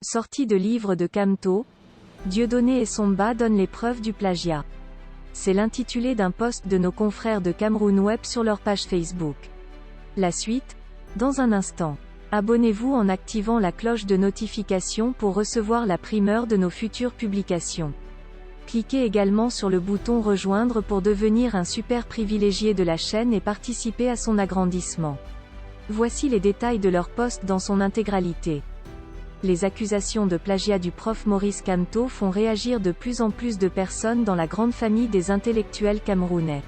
Sortie de livre de Camto, Dieudonné et Somba donnent les preuves du plagiat. C'est l'intitulé d'un post de nos confrères de Cameroun Web sur leur page Facebook. La suite, dans un instant. Abonnez-vous en activant la cloche de notification pour recevoir la primeur de nos futures publications. Cliquez également sur le bouton Rejoindre pour devenir un super privilégié de la chaîne et participer à son agrandissement. Voici les détails de leur post dans son intégralité. Les accusations de plagiat du prof Maurice Kamto font réagir de plus en plus de personnes dans la grande famille des intellectuels camerounais.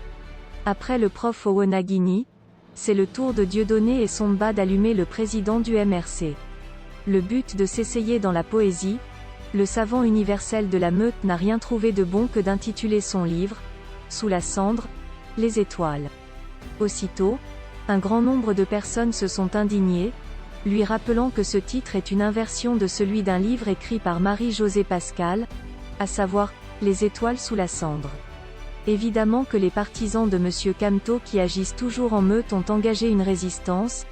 Après le prof Owonagini, c'est le tour de Dieudonné et Somba d'allumer le président du MRC. Le but de s'essayer dans la poésie, le savant universel de la Meute n'a rien trouvé de bon que d'intituler son livre « Sous la cendre, les étoiles ». Aussitôt, un grand nombre de personnes se sont indignées, lui rappelant que ce titre est une inversion de celui d'un livre écrit par Marie-Josée Pascal, à savoir « Les étoiles sous la cendre ». Évidemment que les partisans de M. Kamto qui agissent toujours en meute ont engagé une résistance,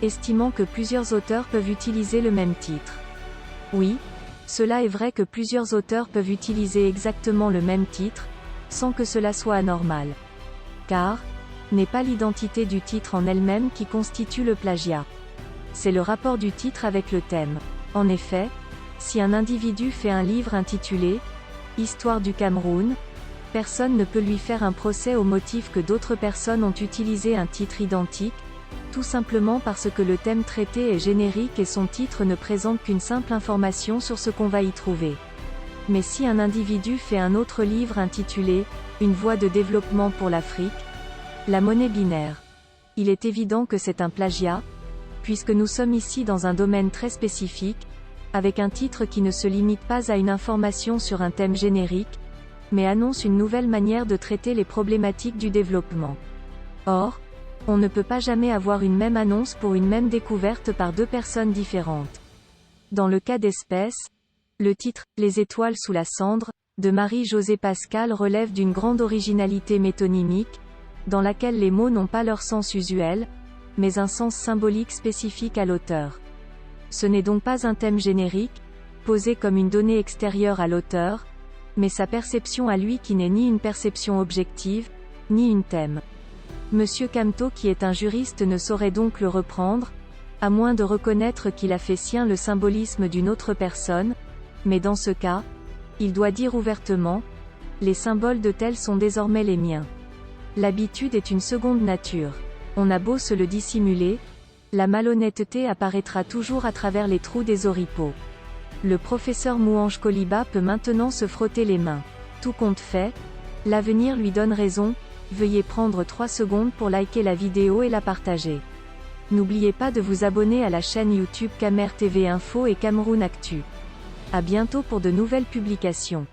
estimant que plusieurs auteurs peuvent utiliser le même titre. Oui, cela est vrai que plusieurs auteurs peuvent utiliser exactement le même titre, sans que cela soit anormal. Car, n'est pas l'identité du titre en elle-même qui constitue le plagiat. C'est le rapport du titre avec le thème. En effet, si un individu fait un livre intitulé « Histoire du Cameroun », personne ne peut lui faire un procès au motif que d'autres personnes ont utilisé un titre identique, tout simplement parce que le thème traité est générique et son titre ne présente qu'une simple information sur ce qu'on va y trouver. Mais si un individu fait un autre livre intitulé « Une voie de développement pour l'Afrique », la monnaie binaire, il est évident que c'est un plagiat, puisque nous sommes ici dans un domaine très spécifique, avec un titre qui ne se limite pas à une information sur un thème générique, mais annonce une nouvelle manière de traiter les problématiques du développement. Or, on ne peut pas jamais avoir une même annonce pour une même découverte par deux personnes différentes. Dans le cas d'espèce, le titre « Les étoiles sous la cendre » de Marie-Josée Pascal relève d'une grande originalité métonymique, dans laquelle les mots n'ont pas leur sens usuel, mais un sens symbolique spécifique à l'auteur. Ce n'est donc pas un thème générique, posé comme une donnée extérieure à l'auteur, mais sa perception à lui qui n'est ni une perception objective, ni une thème. Monsieur Kamto qui est un juriste ne saurait donc le reprendre, à moins de reconnaître qu'il a fait sien le symbolisme d'une autre personne, mais dans ce cas, il doit dire ouvertement « Les symboles de tels sont désormais les miens ». L'habitude est une seconde nature. On a beau se le dissimuler, la malhonnêteté apparaîtra toujours à travers les trous des oripeaux. Le professeur Mouange Koliba peut maintenant se frotter les mains. Tout compte fait, l'avenir lui donne raison, veuillez prendre 3 secondes pour liker la vidéo et la partager. N'oubliez pas de vous abonner à la chaîne YouTube Camer TV Info et Cameroun Actu. À bientôt pour de nouvelles publications.